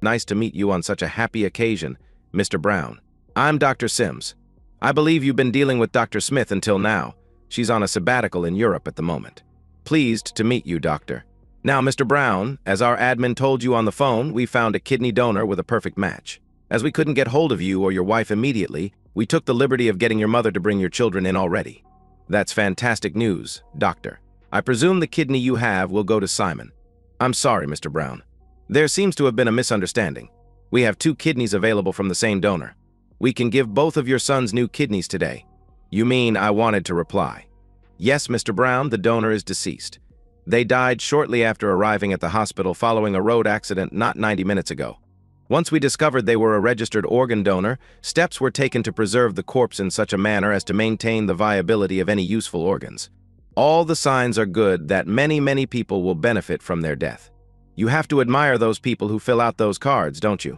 Nice to meet you on such a happy occasion, Mr. Brown. I'm Dr. Sims. I believe you've been dealing with Dr. Smith until now. She's on a sabbatical in Europe at the moment. Pleased to meet you, Doctor. Now, Mr. Brown, as our admin told you on the phone, we found a kidney donor with a perfect match. As we couldn't get hold of you or your wife immediately, we took the liberty of getting your mother to bring your children in already. That's fantastic news, Doctor. I presume the kidney you have will go to Simon. I'm sorry, Mr. Brown. There seems to have been a misunderstanding. We have 2 kidneys available from the same donor. We can give both of your sons new kidneys today. You mean I wanted to reply? Yes, Mr. Brown, the donor is deceased. They died shortly after arriving at the hospital following a road accident not 90 minutes ago. Once we discovered they were a registered organ donor, steps were taken to preserve the corpse in such a manner as to maintain the viability of any useful organs. All the signs are good that many people will benefit from their death. You have to admire those people who fill out those cards, don't you?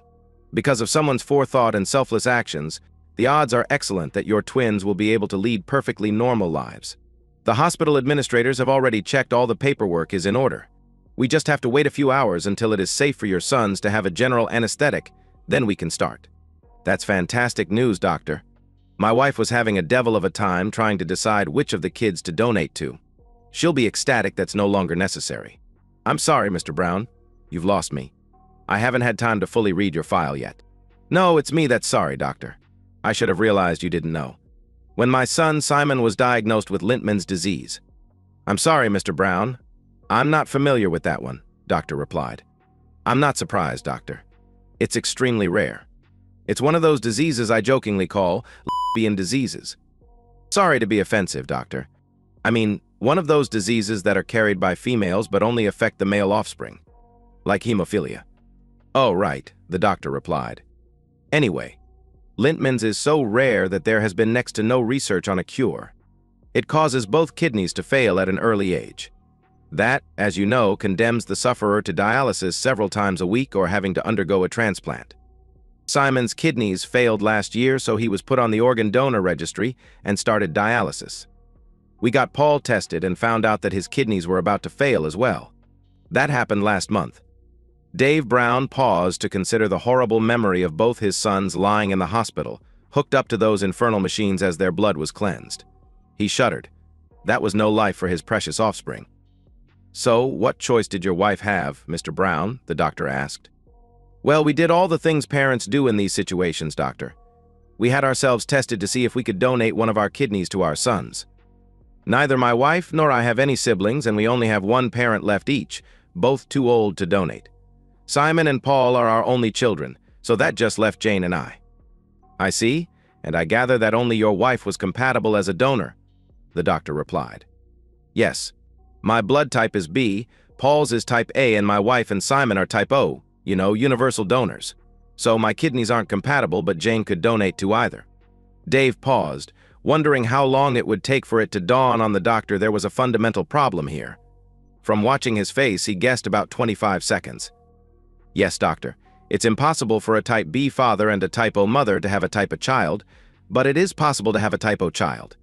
Because of someone's forethought and selfless actions, the odds are excellent that your twins will be able to lead perfectly normal lives. The hospital administrators have already checked all the paperwork is in order. We just have to wait a few hours until it is safe for your sons to have a general anesthetic, then we can start. That's fantastic news, Doctor. My wife was having a devil of a time trying to decide which of the kids to donate to. She'll be ecstatic that's no longer necessary. I'm sorry, Mr. Brown. You've lost me. I haven't had time to fully read your file yet. No, it's me that's sorry, Doctor. I should have realized you didn't know. When my son Simon was diagnosed with Lintman's disease. I'm sorry, Mr. Brown. I'm not familiar with that one, Doctor replied. I'm not surprised, Doctor. It's extremely rare. It's one of those diseases I jokingly call lesbian diseases. Sorry to be offensive, Doctor. I mean, one of those diseases that are carried by females but only affect the male offspring. Like hemophilia. Oh, right, the doctor replied. Anyway, Lintman's is so rare that there has been next to no research on a cure. It causes both kidneys to fail at an early age. That, as you know, condemns the sufferer to dialysis several times a week or having to undergo a transplant. Simon's kidneys failed last year, so he was put on the organ donor registry and started dialysis. We got Paul tested and found out that his kidneys were about to fail as well. That happened last month. Dave Brown paused to consider the horrible memory of both his sons lying in the hospital, hooked up to those infernal machines as their blood was cleansed. He shuddered. That was no life for his precious offspring. So, what choice did your wife have, Mr. Brown? The doctor asked. Well, we did all the things parents do in these situations, Doctor. We had ourselves tested to see if we could donate one of our kidneys to our sons. Neither my wife nor I have any siblings, and we only have one parent left each, both too old to donate. Simon and Paul are our only children, so that just left Jane and I. I see, and I gather that only your wife was compatible as a donor, the doctor replied. Yes, my blood type is B, Paul's is type A, and my wife and Simon are type O, you know, universal donors. So my kidneys aren't compatible, but Jane could donate to either. Dave paused, wondering how long it would take for it to dawn on the doctor there was a fundamental problem here. From watching his face, he guessed about 25 seconds. Yes, Doctor, it's impossible for a type B father and a type O mother to have a type A child, but it is possible to have a type O child.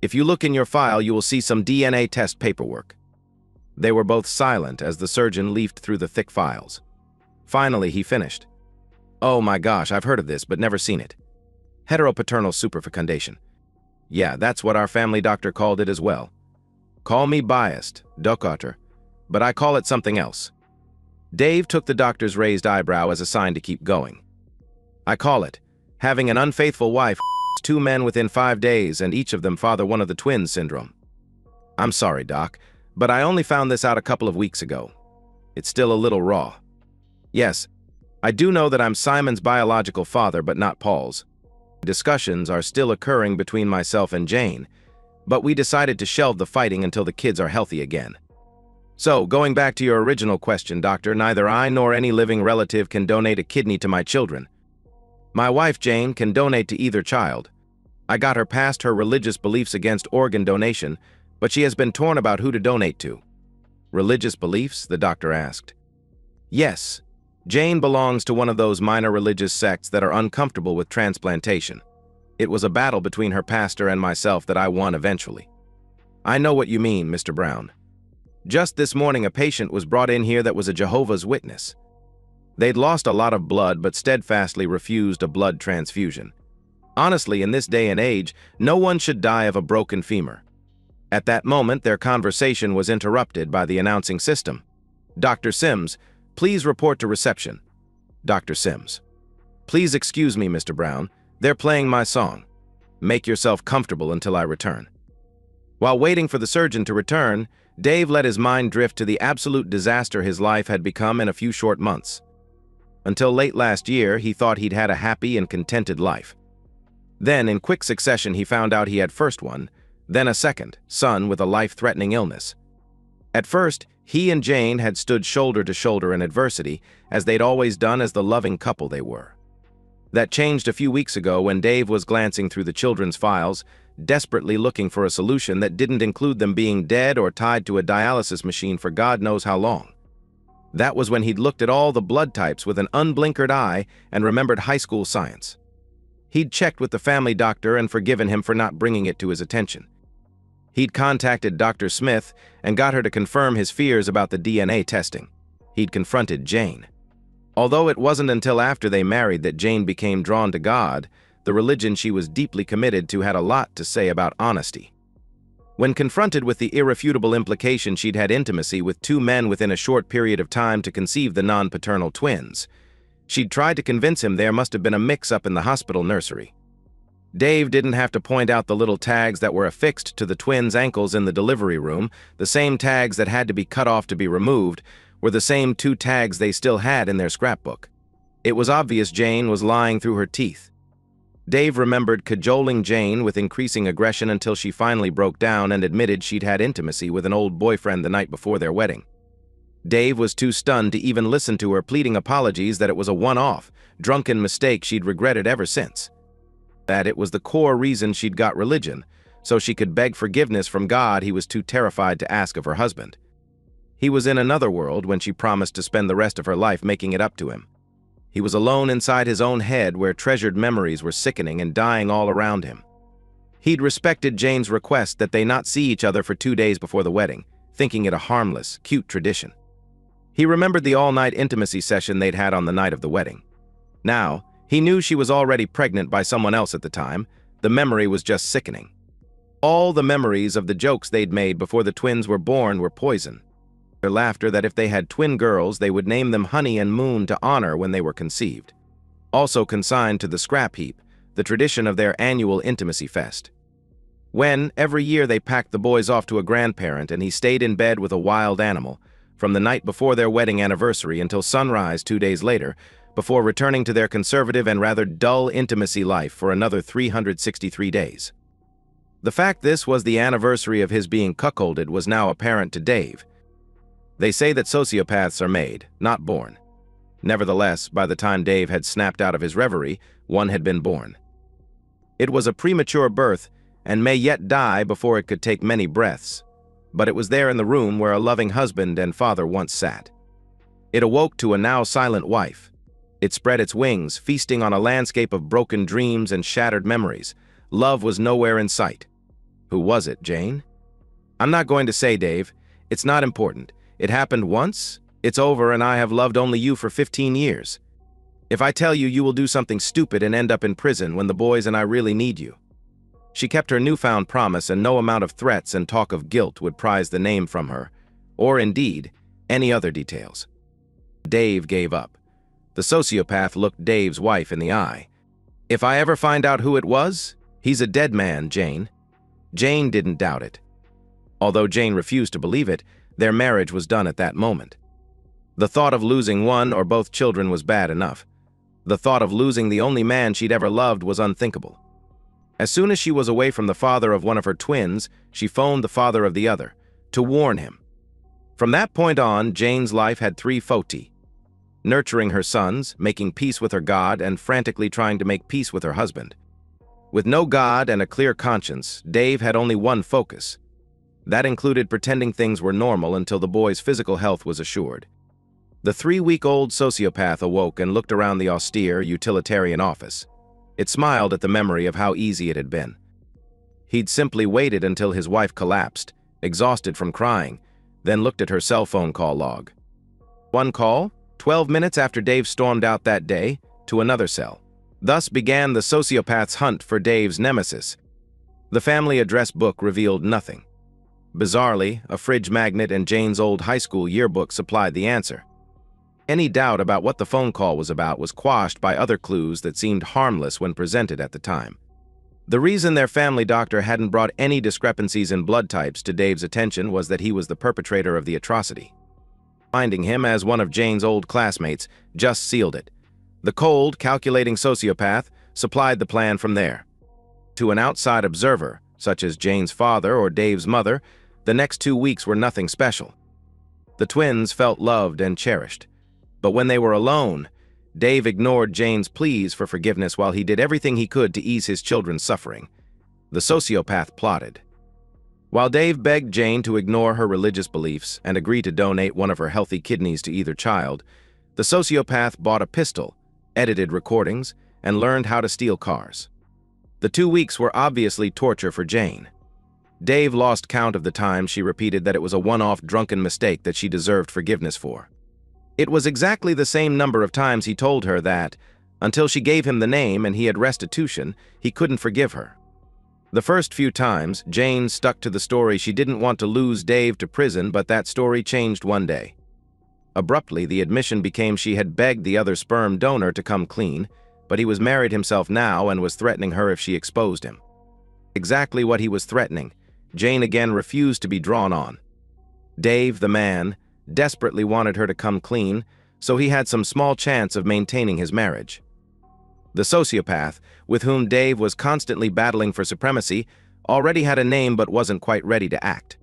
If you look in your file, you will see some DNA test paperwork. They were both silent as the surgeon leafed through the thick files. Finally, he finished. Oh my gosh, I've heard of this, but never seen it. Heteropaternal superfecundation. Yeah, that's what our family doctor called it as well. Call me biased, Doctor, but I call it something else. Dave took the doctor's raised eyebrow as a sign to keep going. I call it having an unfaithful wife 2 men within 5 days and each of them father one of the twins syndrome. I'm sorry, Doc, but I only found this out a couple of weeks ago. It's still a little raw. Yes, I do know that I'm Simon's biological father, but not Paul's. Discussions are still occurring between myself and Jane, but we decided to shelve the fighting until the kids are healthy again. So, going back to your original question, Doctor, neither I nor any living relative can donate a kidney to my children. My wife, Jane, can donate to either child. I got her past her religious beliefs against organ donation, but she has been torn about who to donate to. Religious beliefs? The doctor asked. Yes. Jane belongs to one of those minor religious sects that are uncomfortable with transplantation. It was a battle between her pastor and myself that I won eventually. I know what you mean, Mr. Brown. Just this morning, a patient was brought in here that was a Jehovah's Witness. They'd lost a lot of blood but steadfastly refused a blood transfusion. Honestly, in this day and age, no one should die of a broken femur. At that moment, their conversation was interrupted by the announcing system. "Dr. Sims, please report to reception." Dr. Sims: "Please excuse me, Mr. Brown. They're playing my song. Make yourself comfortable until I return." While waiting for the surgeon to return, Dave let his mind drift to the absolute disaster his life had become in a few short months. Until late last year, he thought he'd had a happy and contented life. Then, in quick succession, he found out he had first one, then a second, son with a life-threatening illness. At first, he and Jane had stood shoulder to shoulder in adversity, as they'd always done as the loving couple they were. That changed a few weeks ago when Dave was glancing through the children's files, desperately looking for a solution that didn't include them being dead or tied to a dialysis machine for God knows how long. That was when he'd looked at all the blood types with an unblinkered eye and remembered high school science. He'd checked with the family doctor and forgiven him for not bringing it to his attention. He'd contacted Dr. Smith and got her to confirm his fears about the DNA testing. He'd confronted Jane. Although it wasn't until after they married that Jane became drawn to God, the religion she was deeply committed to had a lot to say about honesty. When confronted with the irrefutable implication she'd had intimacy with two men within a short period of time to conceive the non-paternal twins, she'd tried to convince him there must have been a mix-up in the hospital nursery. Dave didn't have to point out the little tags that were affixed to the twins' ankles in the delivery room. The same tags that had to be cut off to be removed were the same two tags they still had in their scrapbook. It was obvious Jane was lying through her teeth. Dave remembered cajoling Jane with increasing aggression until she finally broke down and admitted she'd had intimacy with an old boyfriend the night before their wedding. Dave was too stunned to even listen to her pleading apologies that it was a one-off, drunken mistake she'd regretted ever since. That it was the core reason she'd got religion, so she could beg forgiveness from God he was too terrified to ask of her husband. He was in another world when she promised to spend the rest of her life making it up to him. He was alone inside his own head where treasured memories were sickening and dying all around him. He'd respected Jane's request that they not see each other for 2 days before the wedding, thinking it a harmless, cute tradition. He remembered the all-night intimacy session they'd had on the night of the wedding. Now, he knew she was already pregnant by someone else at the time. The memory was just sickening. All the memories of the jokes they'd made before the twins were born were poison. Their laughter that if they had twin girls, they would name them Honey and Moon to honor when they were conceived. Also consigned to the scrap heap, the tradition of their annual intimacy fest. When, every year, they packed the boys off to a grandparent and he stayed in bed with a wild animal, from the night before their wedding anniversary until sunrise 2 days later, before returning to their conservative and rather dull intimacy life for another 363 days. The fact this was the anniversary of his being cuckolded was now apparent to Dave. They say that sociopaths are made, not born. Nevertheless, by the time Dave had snapped out of his reverie, one had been born. It was a premature birth and may yet die before it could take many breaths, but it was there in the room where a loving husband and father once sat. It awoke to a now silent wife. It spread its wings, feasting on a landscape of broken dreams and shattered memories. Love was nowhere in sight. Who was it, Jane? I'm not going to say, Dave. It's not important. It happened once, it's over, and I have loved only you for 15 years. If I tell you, you will do something stupid and end up in prison when the boys and I really need you. She kept her newfound promise, and no amount of threats and talk of guilt would prize the name from her, or indeed, any other details. Dave gave up. The sociopath looked Dave's wife in the eye. If I ever find out who it was, he's a dead man, Jane. Jane didn't doubt it. Although Jane refused to believe it, their marriage was done at that moment. The thought of losing one or both children was bad enough. The thought of losing the only man she'd ever loved was unthinkable. As soon as she was away from the father of one of her twins, she phoned the father of the other, to warn him. From that point on, Jane's life had 3 foti: nurturing her sons, making peace with her God, and frantically trying to make peace with her husband. With no God and a clear conscience, Dave had only one focus. That included pretending things were normal until the boy's physical health was assured. The 3-week-old sociopath awoke and looked around the austere, utilitarian office. It smiled at the memory of how easy it had been. He'd simply waited until his wife collapsed, exhausted from crying, then looked at her cell phone call log. 1 call, 12 minutes after Dave stormed out that day, to another cell. Thus began the sociopath's hunt for Dave's nemesis. The family address book revealed nothing. Bizarrely, a fridge magnet and Jane's old high school yearbook supplied the answer. Any doubt about what the phone call was about was quashed by other clues that seemed harmless when presented at the time. The reason their family doctor hadn't brought any discrepancies in blood types to Dave's attention was that he was the perpetrator of the atrocity. Finding him as one of Jane's old classmates just sealed it. The cold, calculating sociopath supplied the plan from there. To an outside observer, such as Jane's father or Dave's mother, the next 2 weeks were nothing special. The twins felt loved and cherished. But when they were alone, Dave ignored Jane's pleas for forgiveness while he did everything he could to ease his children's suffering. The sociopath plotted. While Dave begged Jane to ignore her religious beliefs and agree to donate one of her healthy kidneys to either child, the sociopath bought a pistol, edited recordings, and learned how to steal cars. The 2 weeks were obviously torture for Jane. Dave lost count of the times she repeated that it was a one-off drunken mistake that she deserved forgiveness for. It was exactly the same number of times he told her that, until she gave him the name and he had restitution, he couldn't forgive her. The first few times, Jane stuck to the story she didn't want to lose Dave to prison, but that story changed one day. Abruptly, the admission became she had begged the other sperm donor to come clean, but he was married himself now and was threatening her if she exposed him. Exactly what he was threatening. Jane again refused to be drawn on. Dave, the man, desperately wanted her to come clean, so he had some small chance of maintaining his marriage. The sociopath, with whom Dave was constantly battling for supremacy, already had a name but wasn't quite ready to act.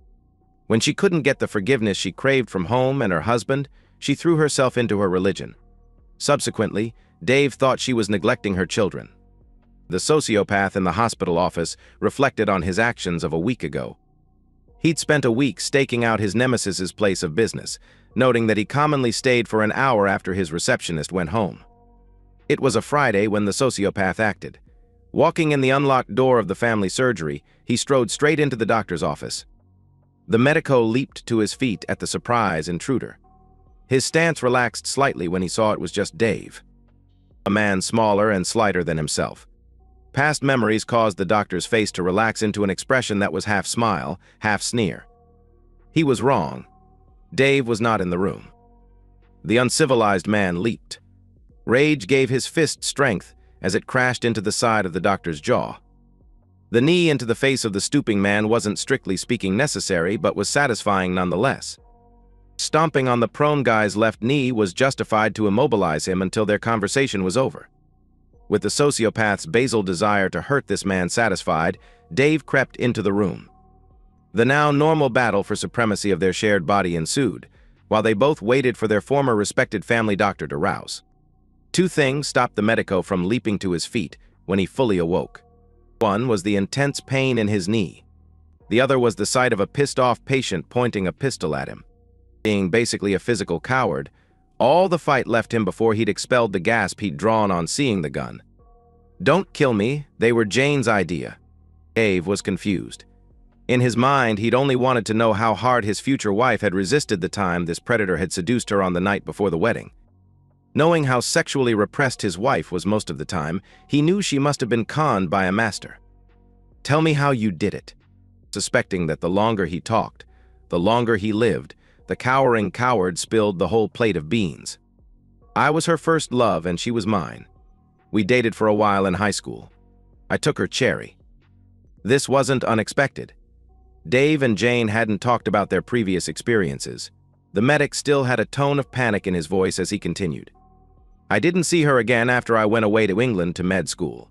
When she couldn't get the forgiveness she craved from home and her husband, she threw herself into her religion. Subsequently, Dave thought she was neglecting her children. The sociopath in the hospital office reflected on his actions of a week ago. He'd spent a week staking out his nemesis's place of business, noting that he commonly stayed for an hour after his receptionist went home. It was a Friday when the sociopath acted. Walking in the unlocked door of the family surgery, he strode straight into the doctor's office. The medico leaped to his feet at the surprise intruder. His stance relaxed slightly when he saw it was just Dave, a man smaller and slighter than himself. Past memories caused the doctor's face to relax into an expression that was half smile, half sneer. He was wrong. Dave was not in the room. The uncivilized man leaped. Rage gave his fist strength as it crashed into the side of the doctor's jaw. The knee into the face of the stooping man wasn't strictly speaking necessary, but was satisfying nonetheless. Stomping on the prone guy's left knee was justified to immobilize him until their conversation was over. With the sociopath's basal desire to hurt this man satisfied, Dave crept into the room. The now normal battle for supremacy of their shared body ensued, while they both waited for their former respected family doctor to rouse. Two things stopped the medico from leaping to his feet when he fully awoke. One was the intense pain in his knee. The other was the sight of a pissed-off patient pointing a pistol at him. Being basically a physical coward, all the fight left him before he'd expelled the gasp he'd drawn on seeing the gun. Don't kill me, they were Jane's idea. Dave was confused. In his mind, he'd only wanted to know how hard his future wife had resisted the time this predator had seduced her on the night before the wedding. Knowing how sexually repressed his wife was most of the time, he knew she must have been conned by a master. Tell me how you did it. Suspecting that the longer he talked, the longer he lived, the cowering coward spilled the whole plate of beans. I was her first love and she was mine. We dated for a while in high school. I took her cherry. This wasn't unexpected. Dave and Jane hadn't talked about their previous experiences. The medic still had a tone of panic in his voice as he continued. I didn't see her again after I went away to England to med school.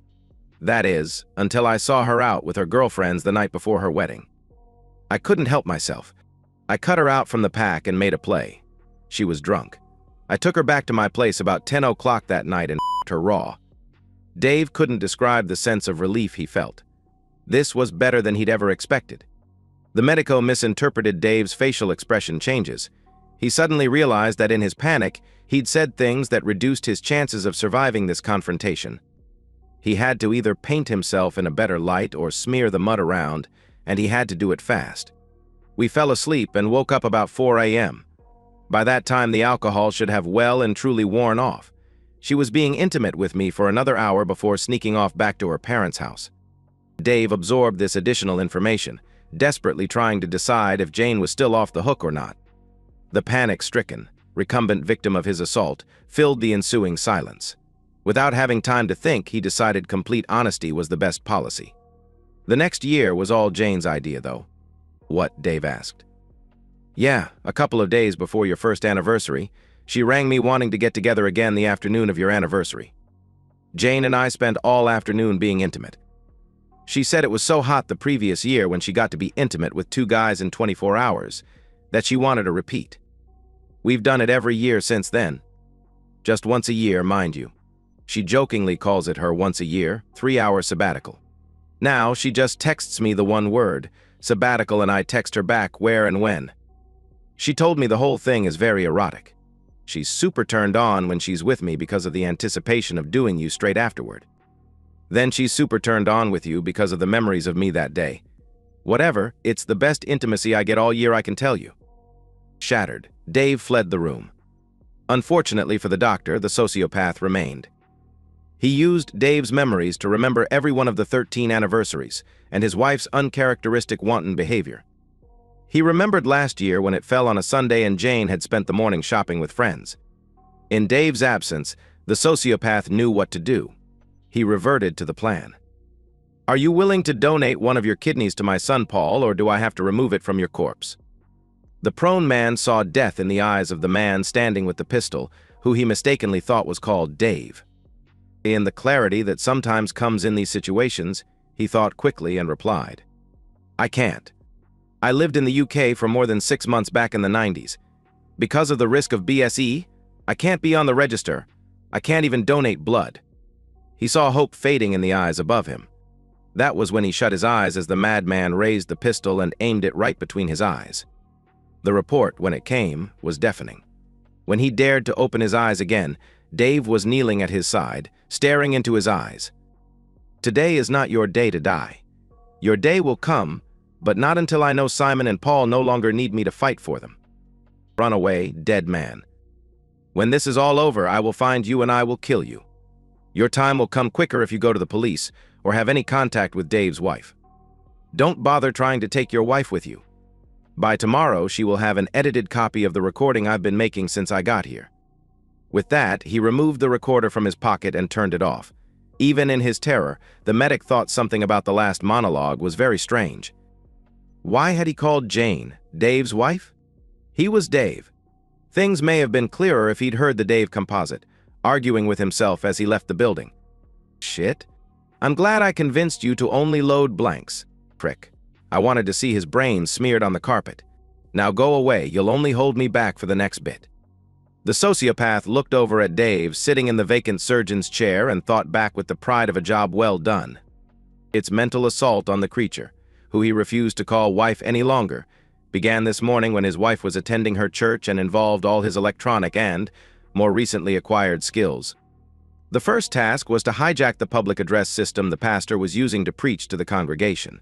That is, until I saw her out with her girlfriends the night before her wedding. I couldn't help myself. I cut her out from the pack and made a play. She was drunk. I took her back to my place about 10 o'clock that night and her raw. Dave couldn't describe the sense of relief he felt. This was better than he'd ever expected. The medico misinterpreted Dave's facial expression changes. He suddenly realized that in his panic, he'd said things that reduced his chances of surviving this confrontation. He had to either paint himself in a better light or smear the mud around, and he had to do it fast. We fell asleep and woke up about 4 a.m. By that time, the alcohol should have well and truly worn off. She was being intimate with me for another hour before sneaking off back to her parents' house. Dave absorbed this additional information, desperately trying to decide if Jane was still off the hook or not. The panic-stricken, recumbent victim of his assault filled the ensuing silence. Without having time to think, he decided complete honesty was the best policy. The next year was all Jane's idea, though. What? Dave asked. Yeah, a couple of days before your first anniversary, she rang me wanting to get together again the afternoon of your anniversary. Jane and I spent all afternoon being intimate. She said it was so hot the previous year when she got to be intimate with 2 guys in 24 hours that she wanted a repeat. We've done it every year since then. Just once a year, mind you. She jokingly calls it her once a year, 3-hour sabbatical. Now she just texts me the one word, sabbatical, and I text her back where and when. She told me the whole thing is very erotic. She's super turned on when she's with me because of the anticipation of doing you straight afterward. Then she's super turned on with you because of the memories of me that day. Whatever, it's the best intimacy I get all year, I can tell you. Shattered, Dave fled the room. Unfortunately for the doctor, the sociopath remained. He used Dave's memories to remember every one of the 13 anniversaries and his wife's uncharacteristic wanton behavior. He remembered last year when it fell on a Sunday and Jane had spent the morning shopping with friends. In Dave's absence, the sociopath knew what to do. He reverted to the plan. Are you willing to donate one of your kidneys to my son Paul, or do I have to remove it from your corpse? The prone man saw death in the eyes of the man standing with the pistol, who he mistakenly thought was called Dave. In the clarity that sometimes comes in these situations, he thought quickly and replied, I can't. I lived in the UK for more than 6 months back in the 90s. Because of the risk of BSE, I can't be on the register. I can't even donate blood. He saw hope fading in the eyes above him. That was when he shut his eyes as the madman raised the pistol and aimed it right between his eyes. The report, when it came, was deafening. When he dared to open his eyes again, Dave was kneeling at his side, staring into his eyes. Today is not your day to die. Your day will come, but not until I know Simon and Paul no longer need me to fight for them. Run away, dead man. When this is all over, I will find you and I will kill you. Your time will come quicker if you go to the police or have any contact with Dave's wife. Don't bother trying to take your wife with you. By tomorrow, she will have an edited copy of the recording I've been making since I got here. With that, he removed the recorder from his pocket and turned it off. Even in his terror, the medic thought something about the last monologue was very strange. Why had he called Jane, Dave's wife? He was Dave. Things may have been clearer if he'd heard the Dave composite, arguing with himself as he left the building. Shit. I'm glad I convinced you to only load blanks. Prick. I wanted to see his brains smeared on the carpet. Now go away, you'll only hold me back for the next bit. The sociopath looked over at Dave, sitting in the vacant surgeon's chair, and thought back with the pride of a job well done. Its mental assault on the creature, who he refused to call wife any longer, began this morning when his wife was attending her church and involved all his electronic and, more recently acquired skills. The first task was to hijack the public address system the pastor was using to preach to the congregation.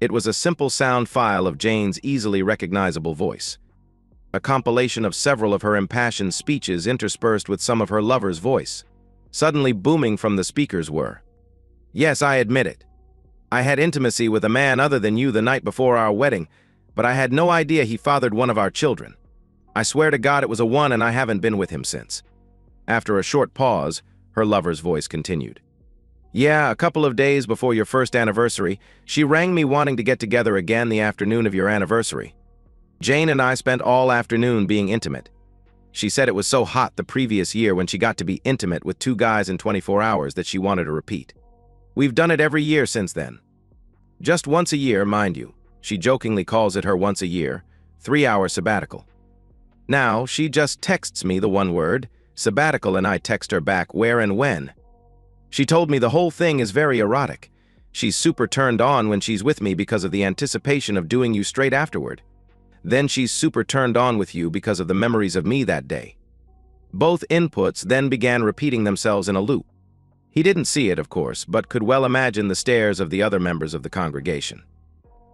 It was a simple sound file of Jane's easily recognizable voice. A compilation of several of her impassioned speeches interspersed with some of her lover's voice. Suddenly booming from the speakers were, Yes, I admit it. I had intimacy with a man other than you the night before our wedding, but I had no idea he fathered one of our children. I swear to God it was a one and I haven't been with him since. After a short pause, her lover's voice continued. Yeah, a couple of days before your first anniversary, she rang me wanting to get together again the afternoon of your anniversary. Jane and I spent all afternoon being intimate. She said it was so hot the previous year when she got to be intimate with 2 guys in 24 hours that she wanted a repeat. We've done it every year since then. Just once a year, mind you. She jokingly calls it her once a year, 3-hour sabbatical. Now, she just texts me the one word, sabbatical, and I text her back where and when. She told me the whole thing is very erotic. She's super turned on when she's with me because of the anticipation of doing you straight afterward. Then she's super turned on with you because of the memories of me that day. Both inputs then began repeating themselves in a loop. He didn't see it, of course, but could well imagine the stares of the other members of the congregation.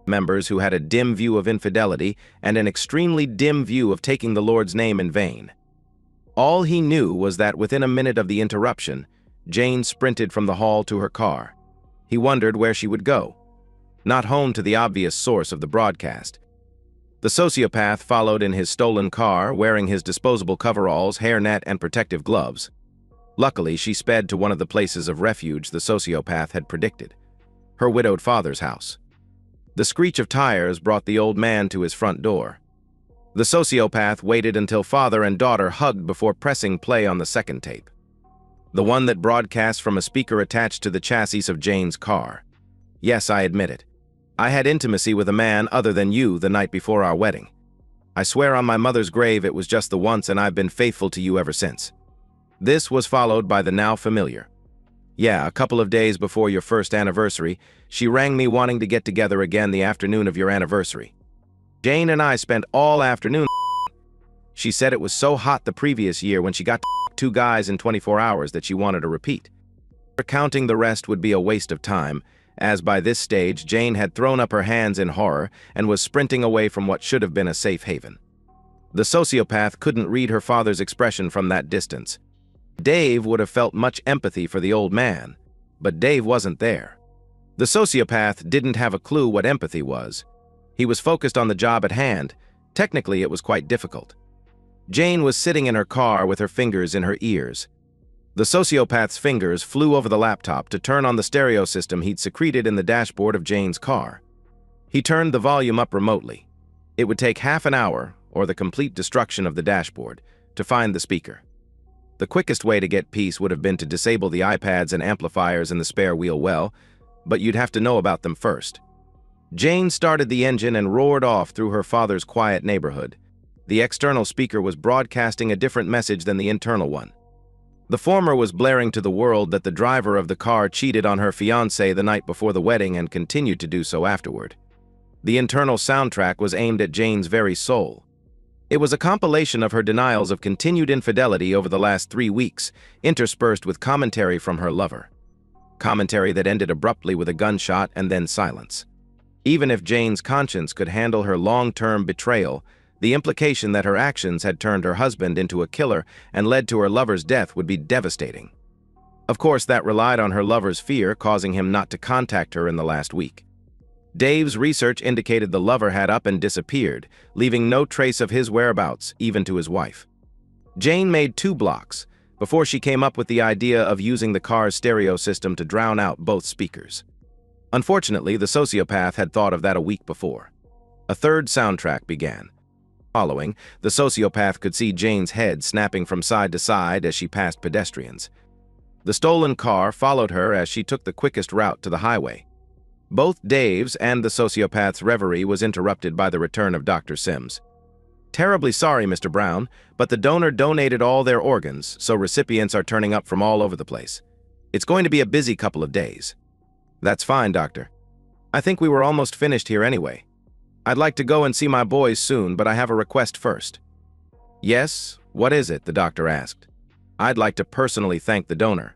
members who had a dim view of infidelity and an extremely dim view of taking the Lord's name in vain. All he knew was that within a minute of the interruption, Jane sprinted from the hall to her car. He wondered where she would go. Not home to the obvious source of the broadcast. The sociopath followed in his stolen car, wearing his disposable coveralls, hairnet, and protective gloves. Luckily, she sped to one of the places of refuge the sociopath had predicted, her widowed father's house. The screech of tires brought the old man to his front door. The sociopath waited until father and daughter hugged before pressing play on the second tape. The one that broadcast from a speaker attached to the chassis of Jane's car. Yes, I admit it. I had intimacy with a man other than you the night before our wedding. I swear on my mother's grave it was just the once, and I've been faithful to you ever since. This was followed by the now familiar. Yeah, a couple of days before your first anniversary, she rang me wanting to get together again the afternoon of your anniversary. Jane and I spent all afternoon. She said it was so hot the previous year when she got to 2 guys in 24 hours that she wanted a repeat. Recounting the rest would be a waste of time, as by this stage Jane had thrown up her hands in horror and was sprinting away from what should have been a safe haven. The sociopath couldn't read her father's expression from that distance. Dave would have felt much empathy for the old man, but Dave wasn't there. The sociopath didn't have a clue what empathy was. He was focused on the job at hand. Technically, it was quite difficult. Jane was sitting in her car with her fingers in her ears. The sociopath's fingers flew over the laptop to turn on the stereo system he'd secreted in the dashboard of Jane's car. He turned the volume up remotely. It would take half an hour, or the complete destruction of the dashboard, to find the speaker. The quickest way to get peace would have been to disable the iPads and amplifiers in the spare wheel well, but you'd have to know about them first. Jane started the engine and roared off through her father's quiet neighborhood. The external speaker was broadcasting a different message than the internal one. The former was blaring to the world that the driver of the car cheated on her fiancé the night before the wedding and continued to do so afterward. The internal soundtrack was aimed at Jane's very soul. It was a compilation of her denials of continued infidelity over the last 3 weeks, interspersed with commentary from her lover. Commentary that ended abruptly with a gunshot and then silence. Even if Jane's conscience could handle her long-term betrayal, the implication that her actions had turned her husband into a killer and led to her lover's death would be devastating. Of course, that relied on her lover's fear, causing him not to contact her in the last week. Dave's research indicated the lover had up and disappeared, leaving no trace of his whereabouts, even to his wife. Jane made 2 blocks before she came up with the idea of using the car's stereo system to drown out both speakers. Unfortunately, the sociopath had thought of that a week before. A third soundtrack began. Following, the sociopath could see Jane's head snapping from side to side as she passed pedestrians. The stolen car followed her as she took the quickest route to the highway. Both Dave's and the sociopath's reverie was interrupted by the return of Dr. Sims. Terribly sorry, Mr. Brown, but the donor donated all their organs, so recipients are turning up from all over the place. It's going to be a busy couple of days. That's fine, Doctor. I think we were almost finished here anyway. I'd like to go and see my boys soon, but I have a request first. Yes, what is it? The doctor asked. I'd like to personally thank the donor.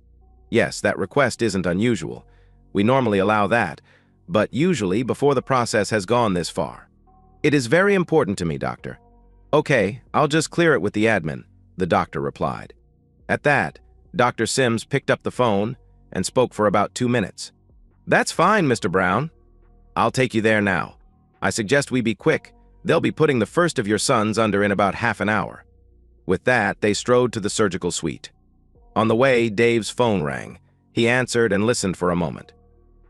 Yes, that request isn't unusual. We normally allow that, but usually before the process has gone this far. It is very important to me, Doctor. Okay, I'll just clear it with the admin, the doctor replied. At that, Dr. Sims picked up the phone and spoke for about 2 minutes. That's fine, Mr. Brown. I'll take you there now. I suggest we be quick. They'll be putting the first of your sons under in about half an hour. With that, they strode to the surgical suite. On the way, Dave's phone rang. He answered and listened for a moment.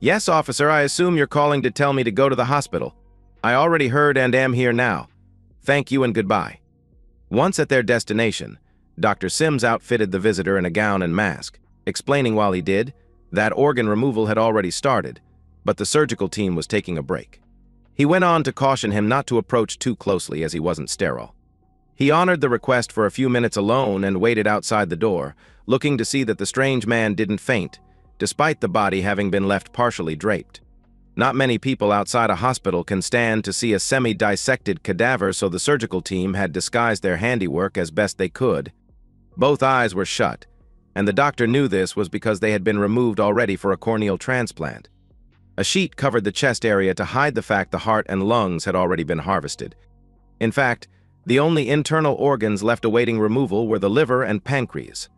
Yes, officer, I assume you're calling to tell me to go to the hospital. I already heard and am here now. Thank you and goodbye. Once at their destination, Dr. Sims outfitted the visitor in a gown and mask, explaining while he did that organ removal had already started, but the surgical team was taking a break. He went on to caution him not to approach too closely as he wasn't sterile. He honored the request for a few minutes alone and waited outside the door, looking to see that the strange man didn't faint, despite the body having been left partially draped. Not many people outside a hospital can stand to see a semi-dissected cadaver, so the surgical team had disguised their handiwork as best they could. Both eyes were shut, and the doctor knew this was because they had been removed already for a corneal transplant. A sheet covered the chest area to hide the fact the heart and lungs had already been harvested. In fact, the only internal organs left awaiting removal were the liver and pancreas.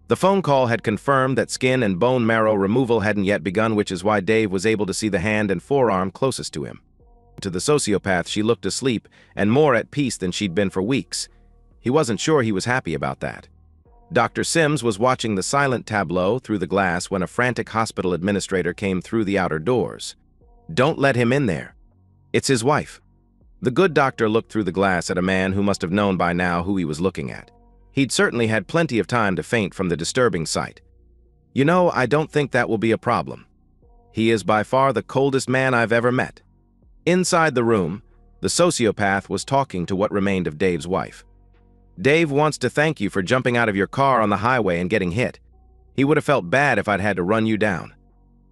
The phone call had confirmed that skin and bone marrow removal hadn't yet begun, which is why Dave was able to see the hand and forearm closest to him. To the sociopath, she looked asleep and more at peace than she'd been for weeks. He wasn't sure he was happy about that. Dr. Sims was watching the silent tableau through the glass when a frantic hospital administrator came through the outer doors. "Don't let him in there. It's his wife." The good doctor looked through the glass at a man who must have known by now who he was looking at. He'd certainly had plenty of time to faint from the disturbing sight. "You know, I don't think that will be a problem. He is by far the coldest man I've ever met." Inside the room, the sociopath was talking to what remained of Dave's wife. "Dave wants to thank you for jumping out of your car on the highway and getting hit. He would have felt bad if I'd had to run you down.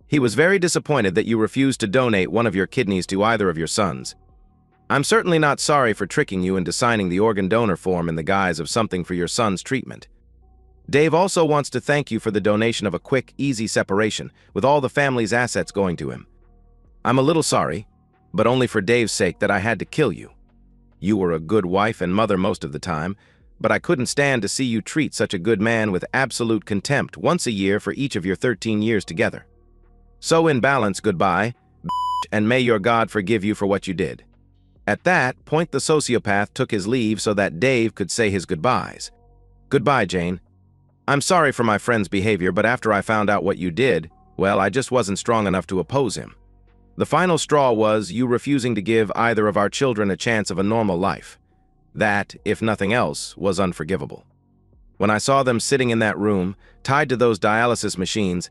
He was very disappointed that you refused to donate one of your kidneys to either of your sons. I'm certainly not sorry for tricking you into signing the organ donor form in the guise of something for your son's treatment. Dave also wants to thank you for the donation of a quick, easy separation, with all the family's assets going to him. I'm a little sorry, but only for Dave's sake, that I had to kill you. You were a good wife and mother most of the time, but I couldn't stand to see you treat such a good man with absolute contempt once a year for each of your 13 years together. So in balance, goodbye, and may your God forgive you for what you did." At that point, the sociopath took his leave so that Dave could say his goodbyes. "Goodbye, Jane. I'm sorry for my friend's behavior, but after I found out what you did, well, I just wasn't strong enough to oppose him. The final straw was you refusing to give either of our children a chance of a normal life. That, if nothing else, was unforgivable. When I saw them sitting in that room, tied to those dialysis machines,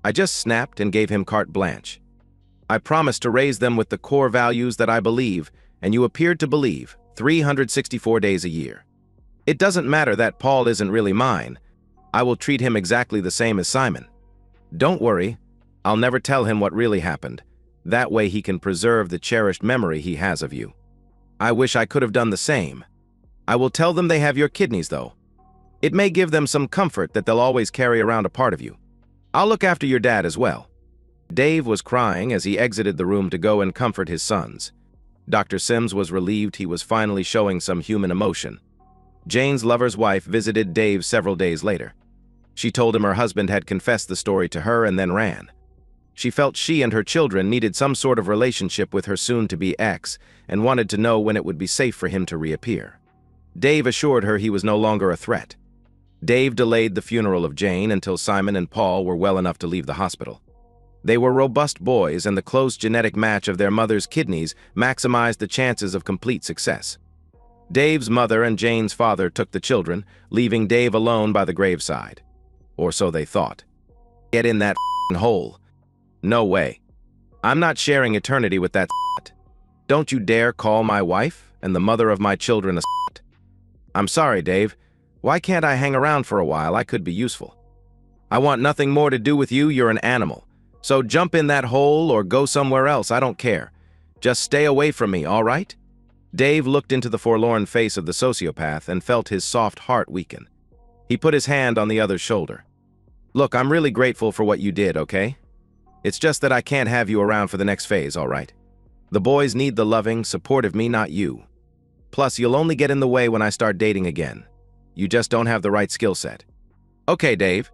I just snapped and gave him carte blanche. I promised to raise them with the core values that I believe, and you appeared to believe, 364 days a year. It doesn't matter that Paul isn't really mine. I will treat him exactly the same as Simon. Don't worry, I'll never tell him what really happened. That way he can preserve the cherished memory he has of you. I wish I could have done the same. I will tell them they have your kidneys, though. It may give them some comfort that they'll always carry around a part of you. I'll look after your dad as well." Dave was crying as he exited the room to go and comfort his sons. Dr. Sims was relieved he was finally showing some human emotion. Jane's lover's wife visited Dave several days later. She told him her husband had confessed the story to her and then ran. She felt she and her children needed some sort of relationship with her soon-to-be ex and wanted to know when it would be safe for him to reappear. Dave assured her he was no longer a threat. Dave delayed the funeral of Jane until Simon and Paul were well enough to leave the hospital. They were robust boys, and the close genetic match of their mother's kidneys maximized the chances of complete success. Dave's mother and Jane's father took the children, leaving Dave alone by the graveside. Or so they thought. Get in that hole. No way. I'm not sharing eternity with that. Don't you dare call my wife and the mother of my children a. I'm sorry, Dave. Why can't I hang around for a while? I could be useful. I want nothing more to do with you. You're an animal. So jump in that hole or go somewhere else. I don't care. Just stay away from me, all right? Dave looked into the forlorn face of the sociopath and felt his soft heart weaken. He put his hand on the other's shoulder. Look, I'm really grateful for what you did, okay? It's just that I can't have you around for the next phase, all right? The boys need the loving, supportive me, not you. Plus, you'll only get in the way when I start dating again. You just don't have the right skill set. Okay, Dave.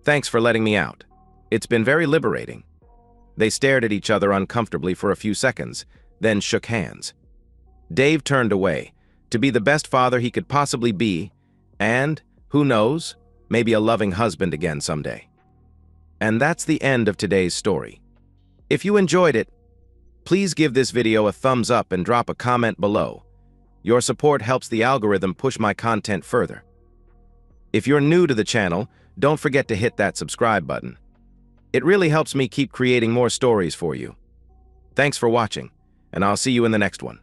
Thanks for letting me out. It's been very liberating. They stared at each other uncomfortably for a few seconds, then shook hands. Dave turned away, to be the best father he could possibly be, and, who knows, maybe a loving husband again someday. And that's the end of today's story. If you enjoyed it, please give this video a thumbs up and drop a comment below. Your support helps the algorithm push my content further. If you're new to the channel, don't forget to hit that subscribe button. It really helps me keep creating more stories for you. Thanks for watching, and I'll see you in the next one.